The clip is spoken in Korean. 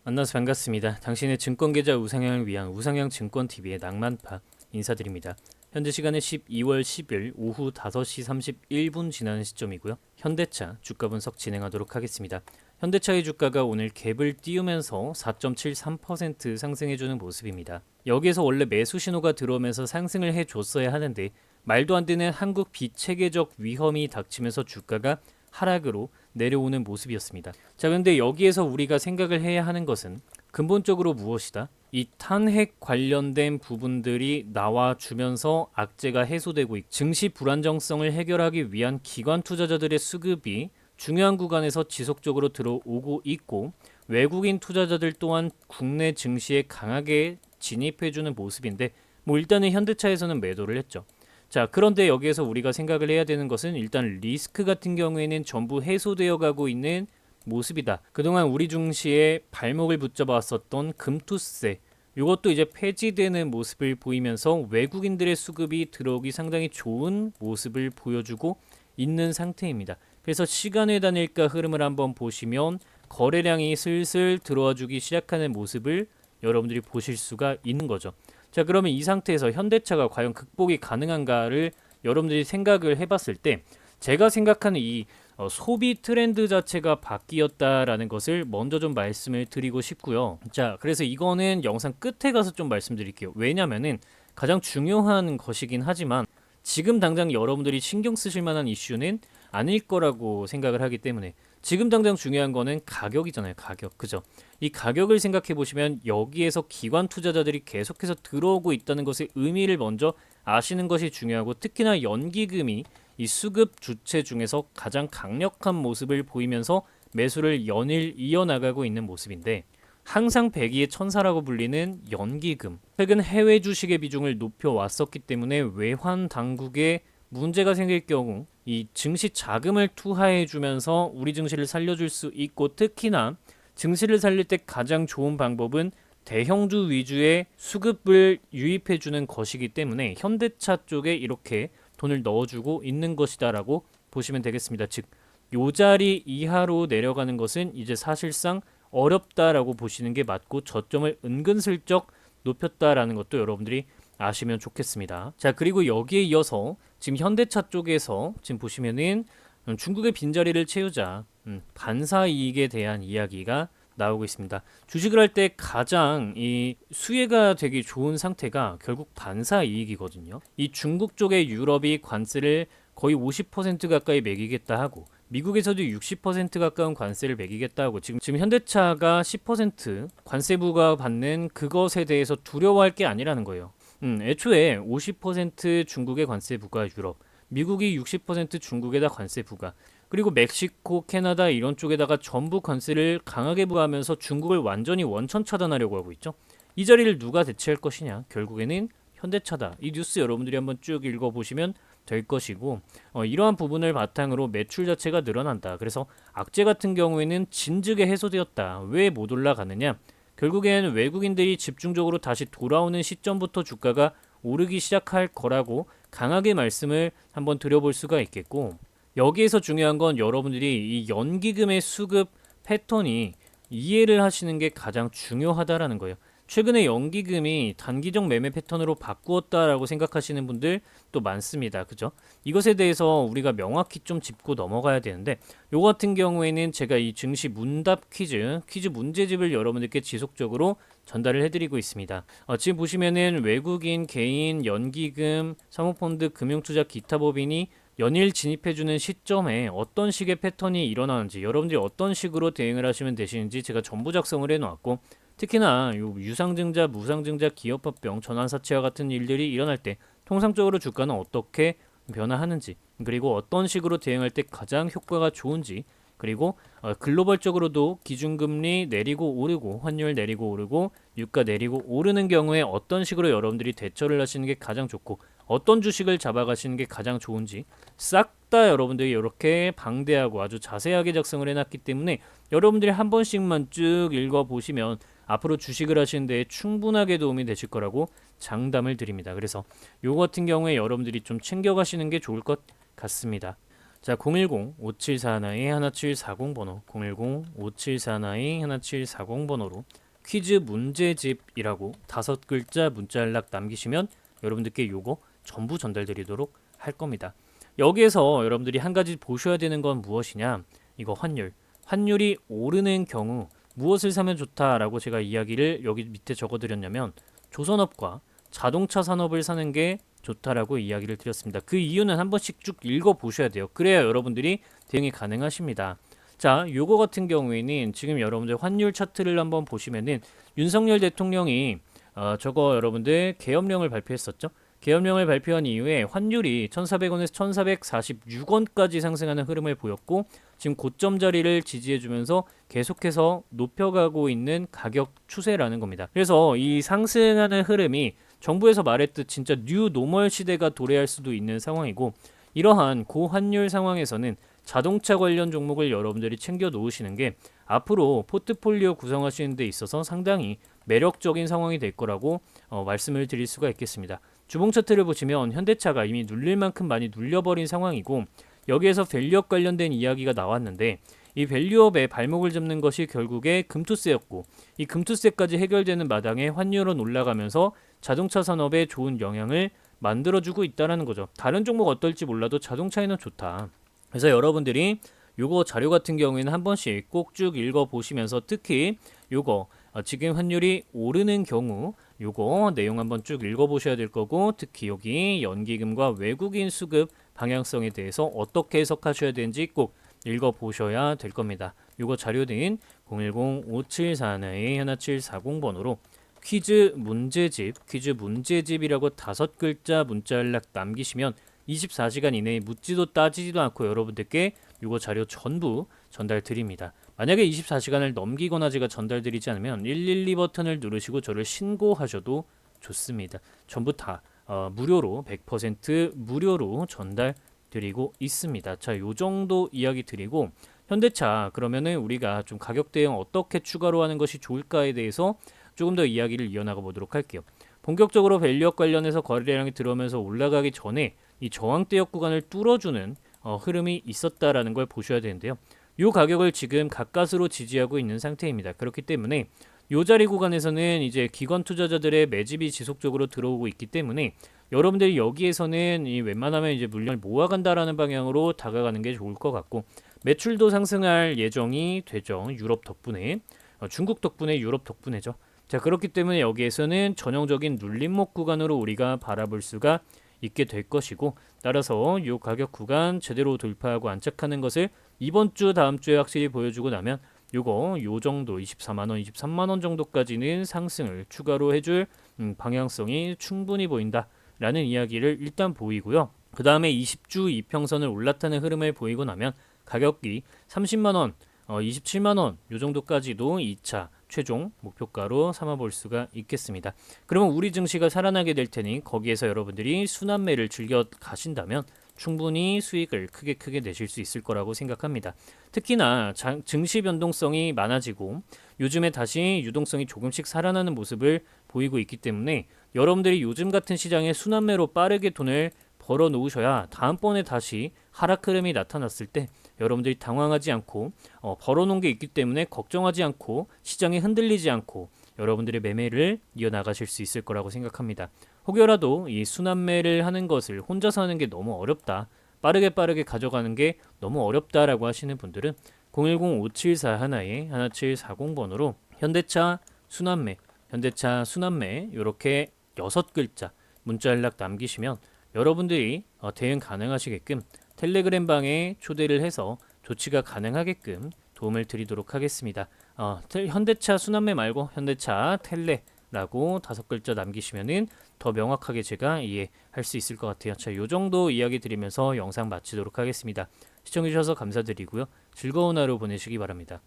만나서 반갑습니다. 당신의 증권계좌 우상향을 위한 우상향 증권TV의 낭만파 인사드립니다. 현재 시간은 12월 10일 오후 5시 31분 지나는 시점이고요. 현대차 주가 분석 진행하도록 하겠습니다. 현대차의 주가가 오늘 갭을 띄우면서 4.73% 상승해주는 모습입니다. 여기에서 원래 매수 신호가 들어오면서 상승을 해줬어야 하는데 말도 안 되는 한국 비체계적 위험이 닥치면서 주가가 하락으로 내려오는 모습이었습니다. 자, 근데 여기에서 우리가 생각을 해야 하는 것은 근본적으로 무엇이다? 이 탄핵 관련된 부분들이 나와주면서 악재가 해소되고 있고 증시 불안정성을 해결하기 위한 기관 투자자들의 수급이 중요한 구간에서 지속적으로 들어오고 있고 외국인 투자자들 또한 국내 증시에 강하게 진입해주는 모습인데 일단은 현대차에서는 매도를 했죠. 자, 그런데 여기에서 우리가 생각을 해야 되는 것은 일단 리스크 같은 경우에는 전부 해소되어 가고 있는 모습이다. 그동안 우리 증시에 발목을 붙잡아 왔었던 금투세 이것도 이제 폐지되는 모습을 보이면서 외국인들의 수급이 들어오기 상당히 좋은 모습을 보여주고 있는 상태입니다. 그래서 시간의 단일가 흐름을 한번 보시면 거래량이 슬슬 들어와 주기 시작하는 모습을 여러분들이 보실 수가 있는 거죠. 자, 그러면 이 상태에서 현대차가 과연 극복이 가능한가를 여러분들이 생각을 해봤을 때 제가 생각하는 이 소비 트렌드 자체가 바뀌었다라는 것을 먼저 좀 말씀을 드리고 싶고요. 자, 그래서 이거는 영상 끝에 가서 좀 말씀드릴게요. 왜냐면은 가장 중요한 것이긴 하지만 지금 당장 여러분들이 신경 쓰실 만한 이슈는 아닐 거라고 생각을 하기 때문에 지금 당장 중요한 거는 가격이잖아요. 가격. 그죠? 이 가격을 생각해 보시면 여기에서 기관 투자자들이 계속해서 들어오고 있다는 것의 의미를 먼저 아시는 것이 중요하고 특히나 연기금이 이 수급 주체 중에서 가장 강력한 모습을 보이면서 매수를 연일 이어나가고 있는 모습인데 항상 백의의 천사라고 불리는 연기금 최근 해외 주식의 비중을 높여왔었기 때문에 외환 당국에 문제가 생길 경우 이 증시 자금을 투하해 주면서 우리 증시를 살려줄 수 있고 특히나 증시를 살릴 때 가장 좋은 방법은 대형주 위주의 수급을 유입해 주는 것이기 때문에 현대차 쪽에 이렇게 돈을 넣어주고 있는 것이다라고 보시면 되겠습니다. 즉, 요 자리 이하로 내려가는 것은 이제 사실상 어렵다라고 보시는 게 맞고 저점을 은근슬쩍 높였다라는 것도 여러분들이 아시면 좋겠습니다. 자, 그리고 여기에 이어서 지금 현대차 쪽에서 지금 보시면은 중국의 빈자리를 채우자 반사 이익에 대한 이야기가 나오고 있습니다. 주식을 할 때 가장 이 수혜가 되기 좋은 상태가 결국 반사 이익이거든요. 이 중국 쪽의 유럽이 관세를 거의 50% 가까이 매기겠다 하고 미국에서도 60% 가까운 관세를 매기겠다 하고 지금 현대차가 10% 관세 부과 받는 그것에 대해서 두려워할 게 아니라는 거예요. 애초에 50% 중국의 관세 부과 유럽, 미국이 60% 중국에다 관세 부과, 그리고 멕시코, 캐나다 이런 쪽에다가 전부 관세를 강하게 부과하면서 중국을 완전히 원천 차단하려고 하고 있죠. 이 자리를 누가 대체할 것이냐? 결국에는 현대차다. 이 뉴스 여러분들이 한번 쭉 읽어보시면 될 것이고 이러한 부분을 바탕으로 매출 자체가 늘어난다. 그래서 악재 같은 경우에는 진즉에 해소되었다. 왜 못 올라가느냐? 결국엔 외국인들이 집중적으로 다시 돌아오는 시점부터 주가가 오르기 시작할 거라고 강하게 말씀을 한번 드려볼 수가 있겠고 여기에서 중요한 건 여러분들이 이 연기금의 수급 패턴이 이해를 하시는 게 가장 중요하다라는 거예요. 최근에 연기금이 단기적 매매 패턴으로 바꾸었다라고 생각하시는 분들 또 많습니다. 그죠? 이것에 대해서 우리가 명확히 좀 짚고 넘어가야 되는데 요 같은 경우에는 제가 이 증시 문답 퀴즈 문제집을 여러분들께 지속적으로 전달을 해드리고 있습니다. 지금 보시면은 외국인, 개인, 연기금, 사모펀드, 금융투자, 기타 법인이 연일 진입해주는 시점에 어떤 식의 패턴이 일어나는지 여러분들이 어떤 식으로 대응을 하시면 되시는지 제가 전부 작성을 해놓았고 특히나 유상증자, 무상증자, 기업합병, 전환사채와 같은 일들이 일어날 때 통상적으로 주가는 어떻게 변화하는지 그리고 어떤 식으로 대응할 때 가장 효과가 좋은지 그리고 글로벌적으로도 기준금리 내리고 오르고 환율 내리고 오르고 유가 내리고 오르는 경우에 어떤 식으로 여러분들이 대처를 하시는 게 가장 좋고 어떤 주식을 잡아가시는 게 가장 좋은지 싹 다 여러분들이 이렇게 방대하고 아주 자세하게 작성을 해놨기 때문에 여러분들이 한 번씩만 쭉 읽어보시면 앞으로 주식을 하시는 데 충분하게 도움이 되실 거라고 장담을 드립니다. 그래서 요 같은 경우에 여러분들이 좀 챙겨가시는 게 좋을 것 같습니다. 자, 010-5741-1740 번호, 010-5741-1740 번호로 퀴즈 문제집이라고 5글자 문자 연락 남기시면 여러분들께 요거 전부 전달드리도록 할 겁니다. 여기에서 여러분들이 한 가지 보셔야 되는 건 무엇이냐? 이거 환율이 오르는 경우 무엇을 사면 좋다라고 제가 이야기를 여기 밑에 적어드렸냐면 조선업과 자동차 산업을 사는 게 좋다라고 이야기를 드렸습니다. 그 이유는 한 번씩 쭉 읽어보셔야 돼요. 그래야 여러분들이 대응이 가능하십니다. 자, 요거 같은 경우에는 지금 여러분들 환율 차트를 한번 보시면은 윤석열 대통령이 저거 여러분들 계엄령을 발표했었죠. 계엄령을 발표한 이후에 환율이 1,400원에서 1,446원까지 상승하는 흐름을 보였고 지금 고점 자리를 지지해주면서 계속해서 높여가고 있는 가격 추세라는 겁니다. 그래서 이 상승하는 흐름이 정부에서 말했듯 진짜 뉴 노멀 시대가 도래할 수도 있는 상황이고 이러한 고환율 상황에서는 자동차 관련 종목을 여러분들이 챙겨 놓으시는 게 앞으로 포트폴리오 구성하시는 데 있어서 상당히 매력적인 상황이 될 거라고 말씀을 드릴 수가 있겠습니다. 주봉 차트를 보시면 현대차가 이미 눌릴 만큼 많이 눌려버린 상황이고 여기에서 밸류업 관련된 이야기가 나왔는데 이 밸류업에 발목을 잡는 것이 결국에 금투세였고 이 금투세까지 해결되는 마당에 환율은 올라가면서 자동차 산업에 좋은 영향을 만들어주고 있다는 거죠. 다른 종목 어떨지 몰라도 자동차에는 좋다. 그래서 여러분들이 요거 자료 같은 경우에는 한 번씩 꼭 쭉 읽어보시면서 특히 요거 지금 환율이 오르는 경우 요거 내용 한번 쭉 읽어보셔야 될 거고 특히 여기 연기금과 외국인 수급 방향성에 대해서 어떻게 해석하셔야 되는지 꼭 읽어보셔야 될 겁니다. 요거 자료는 010-5741-1740 번호로 퀴즈 문제집이라고 5글자 문자 연락 남기시면 24시간 이내에 묻지도 따지지도 않고 여러분들께 요거 자료 전부 전달 드립니다. 만약에 24시간을 넘기거나 제가 전달 드리지 않으면 112 버튼을 누르시고 저를 신고하셔도 좋습니다. 전부 다 무료로 100% 무료로 전달 드리고 있습니다. 자, 요 정도 이야기 드리고 현대차 그러면은 우리가 좀 가격 대응 어떻게 추가로 하는 것이 좋을까에 대해서 조금 더 이야기를 이어나가 보도록 할게요. 본격적으로 밸류업 관련해서 거래량이 들어오면서 올라가기 전에 이 저항대역 구간을 뚫어주는 흐름이 있었다라는 걸 보셔야 되는데요. 이 가격을 지금 가까스로 지지하고 있는 상태입니다. 그렇기 때문에 이 자리 구간에서는 이제 기관 투자자들의 매집이 지속적으로 들어오고 있기 때문에 여러분들이 여기에서는 이 웬만하면 이제 물량을 모아간다라는 방향으로 다가가는 게 좋을 것 같고 매출도 상승할 예정이 되죠. 유럽 덕분에 중국 덕분에 유럽 덕분에죠. 자, 그렇기 때문에 여기에서는 전형적인 눌림목 구간으로 우리가 바라볼 수가 있게 될 것이고 따라서 이 가격 구간 제대로 돌파하고 안착하는 것을 이번 주 다음 주에 확실히 보여주고 나면 요 정도 24만원 23만원 정도까지는 상승을 추가로 해줄 방향성이 충분히 보인다 라는 이야기를 일단 보이고요. 그 다음에 20주 이평선을 올라타는 흐름을 보이고 나면 가격이 30만원 27만원 요 정도까지도 2차 최종 목표가로 삼아볼 수가 있겠습니다. 그러면 우리 증시가 살아나게 될 테니 거기에서 여러분들이 순환매를 즐겨 가신다면 충분히 수익을 크게 내실 수 있을 거라고 생각합니다. 특히나 증시 변동성이 많아지고 요즘에 다시 유동성이 조금씩 살아나는 모습을 보이고 있기 때문에 여러분들이 요즘 같은 시장에 순환매로 빠르게 돈을 벌어 놓으셔야 다음번에 다시 하락 흐름이 나타났을 때 여러분들이 당황하지 않고 벌어놓은 게 있기 때문에 걱정하지 않고 시장에 흔들리지 않고 여러분들의 매매를 이어나가실 수 있을 거라고 생각합니다. 혹여라도 이 순환매를 하는 것을 혼자서 하는 게 너무 어렵다, 빠르게 가져가는 게 너무 어렵다라고 하시는 분들은 010-5741-1740 번호로 현대차 순환매 이렇게 6글자 문자 연락 남기시면 여러분들이 대응 가능하시게끔 텔레그램 방에 초대를 해서 조치가 가능하게끔 도움을 드리도록 하겠습니다. 현대차 순환매 말고 현대차 텔레라고 5글자 남기시면은 더 명확하게 제가 이해할 수 있을 것 같아요. 자, 요 정도 이야기 드리면서 영상 마치도록 하겠습니다. 시청해주셔서 감사드리고요. 즐거운 하루 보내시기 바랍니다.